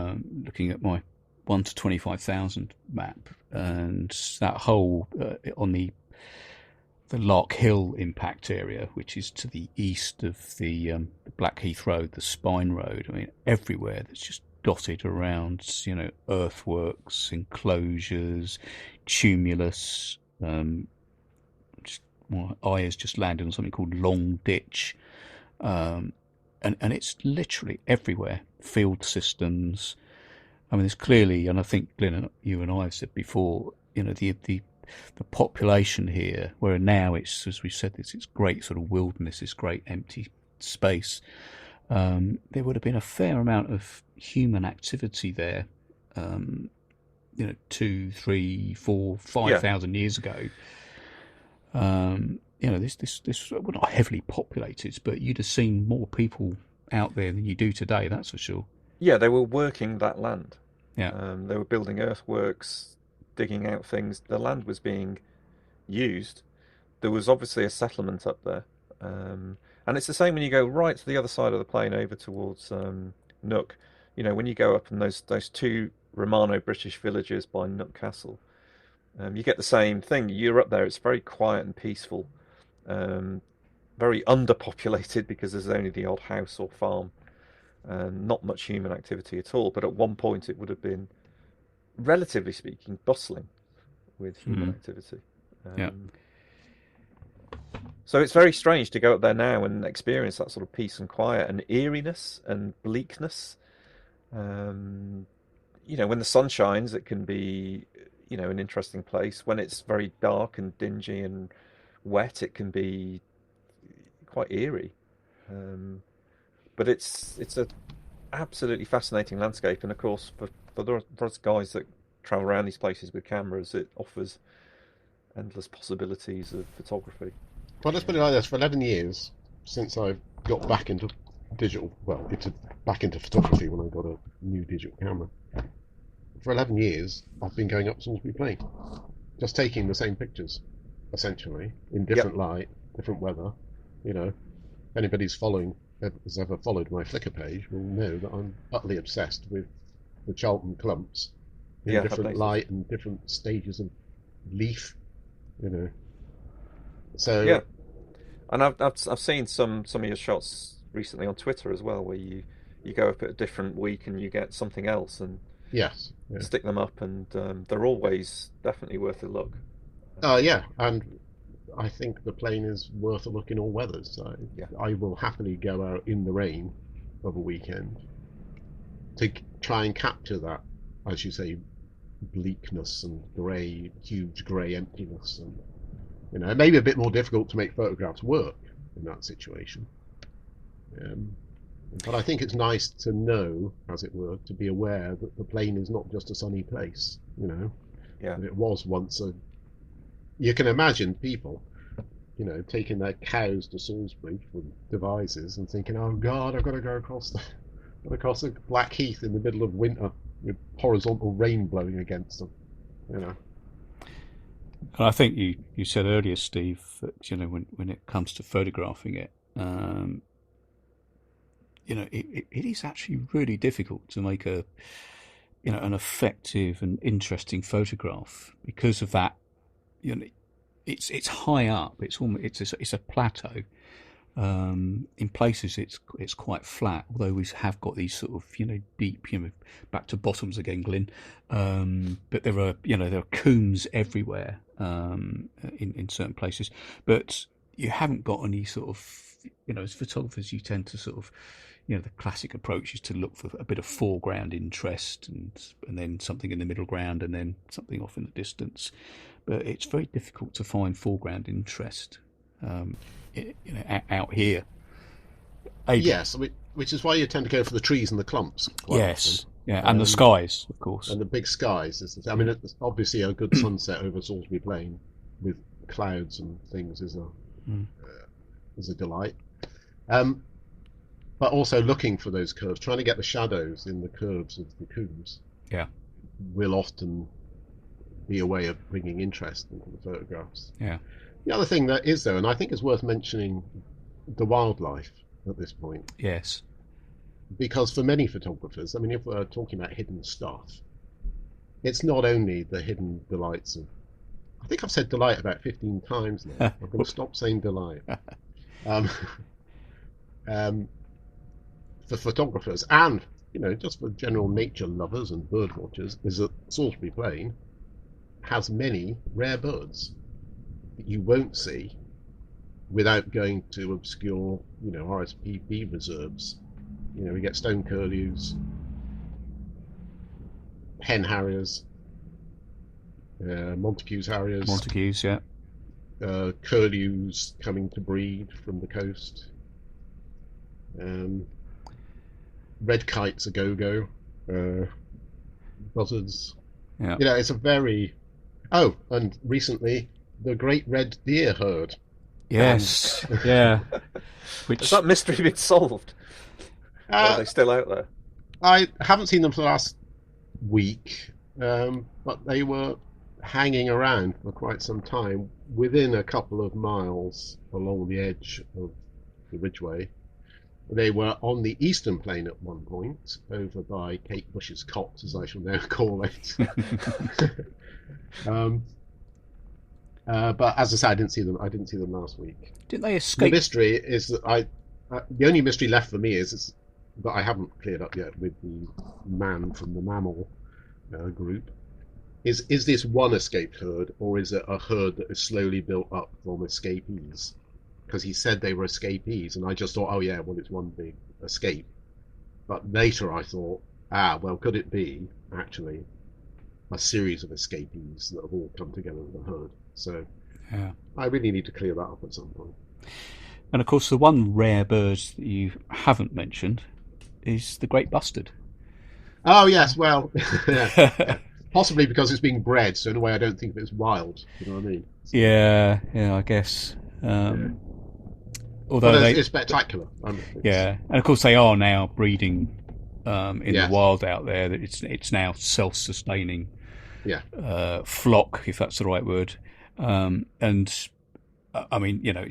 looking at my 1 to 25,000 map, and that whole on the Lark Hill impact area, which is to the east of the Blackheath Road, the Spine Road. I mean, everywhere that's just dotted around, earthworks, enclosures, tumulus. My eye has just landed on something called Long Ditch, and it's literally everywhere. Field systems. I mean, there's clearly, and I think Glyn, you and I have said before, the population here, where now it's, as we said, it's great sort of wilderness, this great empty space. There would have been a fair amount of human activity there, 2, 3, 4, 5,000 years ago. This well, not heavily populated, but you'd have seen more people out there than you do today. That's for sure. Yeah, they were working that land. Yeah, they were building earthworks, digging out things. The land was being used. There was obviously a settlement up there, and it's the same when you go right to the other side of the plain over towards Nook. When you go up in those two Romano-British villages by Nook Castle, you get the same thing. You're up there; it's very quiet and peaceful, very underpopulated because there's only the odd house or farm, not much human activity at all. But at one point, it would have been, relatively speaking, bustling with human activity. So it's very strange to go up there now and experience that sort of peace and quiet and eeriness and bleakness. When the sun shines, it can be, an interesting place. When it's very dark and dingy and wet, it can be quite eerie. But it's a absolutely fascinating landscape, and of course, for those guys that travel around these places with cameras, it offers endless possibilities of photography. Well, let's put it like this: for 11 years since I've got back into back into photography when I got a new digital camera. For 11 years, I've been going up Salisbury Plain, just taking the same pictures, essentially, in different light, different weather. If anybody's has ever followed my Flickr page will know that I'm utterly obsessed with the Charlton clumps in different light and different stages of leaf. So yeah, and I've seen some of your shots recently on Twitter as well, where you go up at a different week and you get something else and stick them up, and they're always definitely worth a look. And I think the plain is worth a look in all weathers. So I will happily go out in the rain of a weekend to try and capture that as you say, bleakness and huge grey emptiness, and it may be a bit more difficult to make photographs work in that situation. But I think it's nice to know, as it were, to be aware that the plain is not just a sunny place. Yeah. That it was once a. You can imagine people, taking their cows to Salisbury from Devizes and thinking, "Oh God, I've got to go across the Black Heath in the middle of winter with horizontal rain blowing against them." And I think you said earlier, Steve, that when it comes to photographing it, it is actually really difficult to make an effective and interesting photograph because of that. It's high up. It's a plateau. In places it's quite flat, although we have got these sort of deep, back to bottoms again, Glyn. But there are combes everywhere in certain places, but you haven't got any sort of as photographers you tend to sort of the classic approach is to look for a bit of foreground interest and then something in the middle ground and then something off in the distance. But it's very difficult to find foreground interest out here. Yes, which is why you tend to go for the trees and the clumps. Yes, yeah, and the skies, of course. And the big skies. It's obviously a good sunset over Salisbury Plain with clouds and things is a delight. But also looking for those curves, trying to get the shadows in the curves of the combes. Yeah, will often be a way of bringing interest into the photographs. Yeah. The other thing that is, though, and I think is worth mentioning, the wildlife at this point. Yes. Because for many photographers, if we're talking about hidden stuff, it's not only the hidden delights of. I think I've said delight about 15 times now. I'm going to stop saying delight. For photographers and just for general nature lovers and bird watchers, is that Salisbury Plain has many rare birds that you won't see without going to obscure RSPB reserves. We get stone curlews, hen harriers, Montague's harriers, yeah, curlews coming to breed from the coast. Red kites a go-go, buzzards. Yeah. It's a very. Oh, and recently the great red deer herd. Yes, yeah. Has that mystery been solved? Or are they still out there? I haven't seen them for the last week, but they were hanging around for quite some time within a couple of miles along the edge of the Ridgeway. They were on the eastern plain at one point, over by Kate Bush's Copse, as I shall now call it. But as I said, I didn't see them last week. Didn't they escape? The mystery is that the only mystery left for me is that I haven't cleared up yet with the man from the mammal group. Is this one escaped herd, or is it a herd that is slowly built up from escapees? Because he said they were escapees, and I just thought, oh yeah, well, it's one big escape. But later I thought, could it be actually a series of escapees that have all come together in a herd? So yeah. I really need to clear that up at some point. And of course, the one rare bird that you haven't mentioned is the great bustard. Oh yes, well, yeah. Possibly because it's being bred, so in a way I don't think of it as wild. You know what I mean? So, yeah, I guess. Although it's spectacular. Yeah, and of course they are now breeding in the wild out there. That it's now self-sustaining. Yeah. Flock, if that's the right word. And it's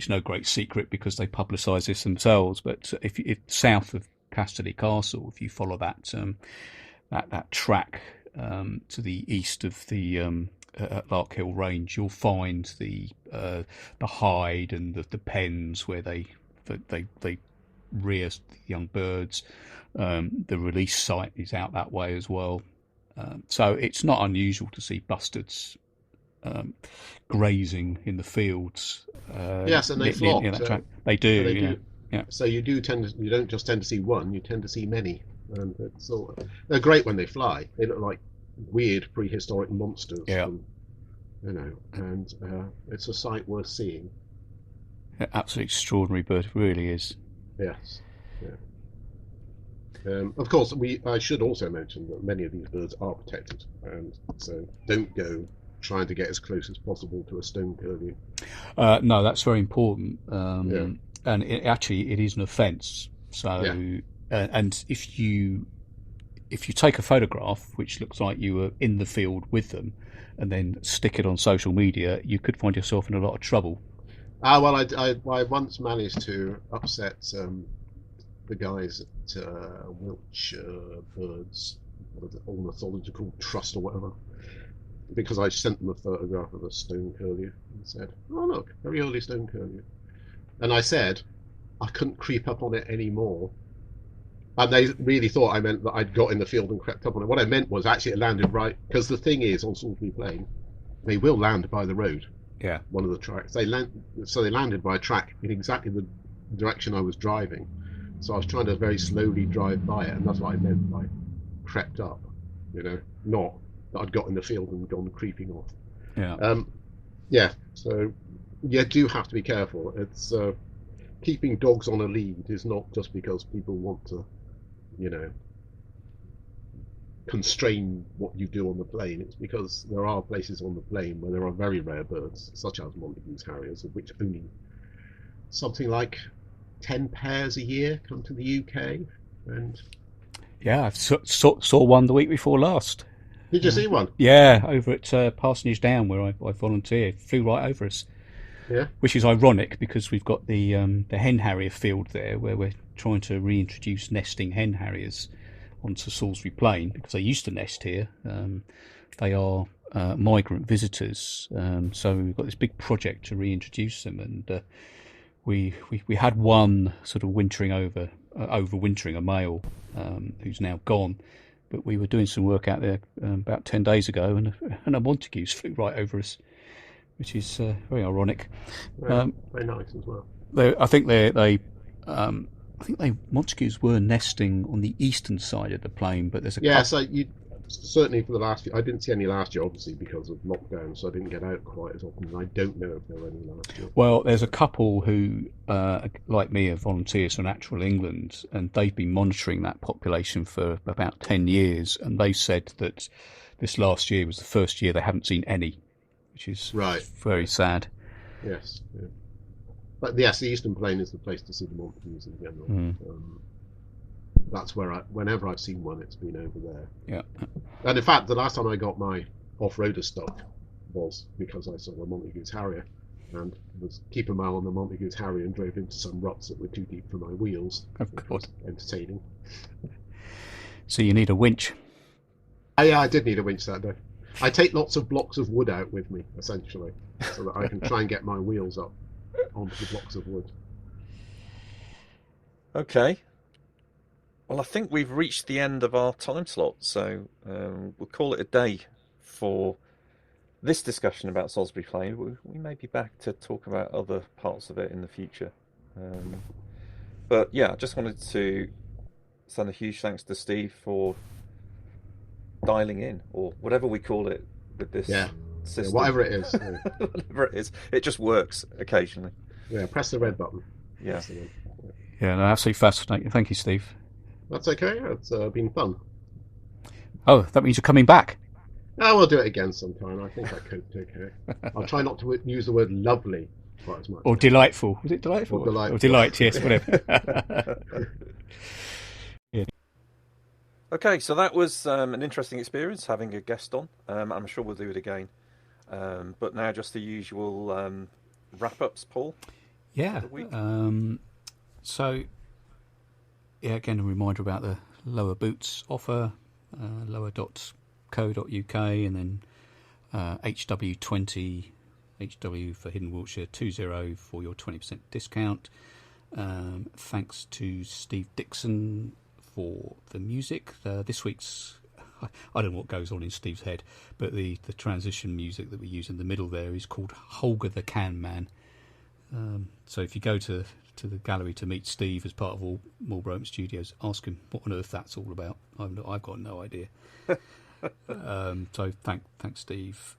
no great secret because they publicise this themselves. But if south of Casterly Castle, if you follow that track to the east of the Larkhill Range, you'll find the hide and the pens where they rear young birds. The release site is out that way as well. So it's not unusual to see bustards grazing in the fields. Yes, and they flock. They do. Yeah. So you don't just tend to see one; you tend to see many. And they're great when they fly. They look like weird prehistoric monsters. Yeah. And it's a sight worth seeing. Absolutely extraordinary bird, it really is. Yes. Yeah. Of course, I should also mention that many of these birds are protected, and so don't go trying to get as close as possible to a stone curlew. No, that's very important. And it is an offence. So, and if you take a photograph which looks like you were in the field with them, and then stick it on social media, you could find yourself in a lot of trouble. Well, I once managed to upset the guys at Wiltshire Birds Ornithological Trust or whatever, because I sent them a photograph of a stone curlew and said, "Oh look, very early stone curlew," and I said I couldn't creep up on it anymore. And they really thought I meant that I'd got in the field and crept up on it. What I meant was actually it landed right, because the thing is, on Salisbury Plain, they will land by the road. Yeah. One of the tracks. They landed by a track in exactly the direction I was driving. So I was trying to very slowly drive by it, and that's what I meant by crept up. Not that I'd got in the field and gone creeping off. Yeah. So you do have to be careful. It's keeping dogs on a lead is not just because people want to constrain what you do on the plain. It's because there are places on the plain where there are very rare birds, such as Montagu's harriers, of which only something like 10 pairs a year come to the UK. And yeah, I saw one the week before last. Did you see one? Yeah, over at Parsonage Down, where I volunteer. Flew right over us. Yeah. Which is ironic because we've got the hen harrier field there, where we're trying to reintroduce nesting hen harriers onto Salisbury Plain, because they used to nest here. They are migrant visitors, so we've got this big project to reintroduce them, and we had one sort of overwintering, a male who's now gone, but we were doing some work out there about 10 days ago, and a Montagu's flew right over us, which is very ironic. Very nice as well. I think Montagues were nesting on the eastern side of the plain, but there's a couple. So certainly for the last few, I didn't see any last year, obviously because of lockdown, so I didn't get out quite as often. And I don't know if there were any last year. Well, there's a couple who, like me, are volunteers for Natural England, and they've been monitoring that population for about 10 years, and they said that this last year was the first year they haven't seen any, which is very sad. Yes. Yeah. But yes, the Eastern Plain is the place to see the Montagues in general. That's where whenever I've seen one, it's been over there. Yeah. And in fact, the last time I got my off-roader stuff was because I saw a Montagu's harrier and was keeping my eye on the Montagu's harrier and drove into some ruts that were too deep for my wheels. Of course. Entertaining. So you need a winch. Yeah, I did need a winch that day. I take lots of blocks of wood out with me, essentially, so that I can try and get my wheels up onto the blocks of wood. Okay. Well, I think we've reached the end of our time slot, so we'll call it a day for this discussion about Salisbury Plain. We may be back to talk about other parts of it in the future. But yeah, I just wanted to send a huge thanks to Steve for dialing in, or whatever we call it with this system. Whatever it is. Whatever it is. It just works occasionally. Yeah, press the red button. Yeah. Yeah, no, absolutely fascinating. Thank you, Steve. That's okay. It's been fun. Oh, that means you're coming back. Oh, we'll do it again sometime. I think I coped okay. I'll try not to use the word lovely quite as much. Or delightful. Was it delightful? Or delightful. Or delight, yes, whatever. Yeah. Okay, so that was an interesting experience having a guest on. I'm sure we'll do it again. But now just the usual wrap-ups, Paul. Yeah. So, yeah, again, a reminder about the Lower Boots offer, lower.co.uk, and then HW20, HW for Hidden Wiltshire, 20 for your 20% discount. Thanks to Steve Dixon for the music. This week's, I don't know what goes on in Steve's head, but the transition music that we use in the middle there is called Holgar the Can Man. So if you go to the gallery to meet Steve as part of all Marlborough Studios, ask him what on earth that's all about. I've got no idea. So thanks, Steve.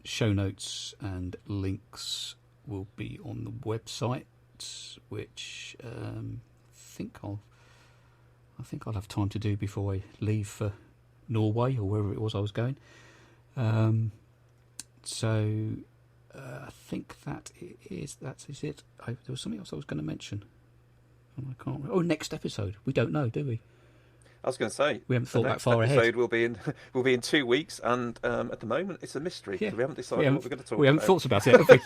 Show notes and links will be on the website, which I think I'll have time to do before I leave for Norway or wherever it was I was going. So I think that is it. There was something else I was going to mention. I can't remember. Oh, next episode. We don't know, do we? I was going to say we haven't thought that far ahead. The next episode will be in 2 weeks, and at the moment it's a mystery. Yeah. We haven't decided what we're going to talk about. We haven't thought about it, have we?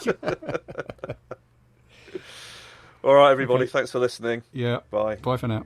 All right, everybody. Okay. Thanks for listening. Yeah. Bye. Bye for now.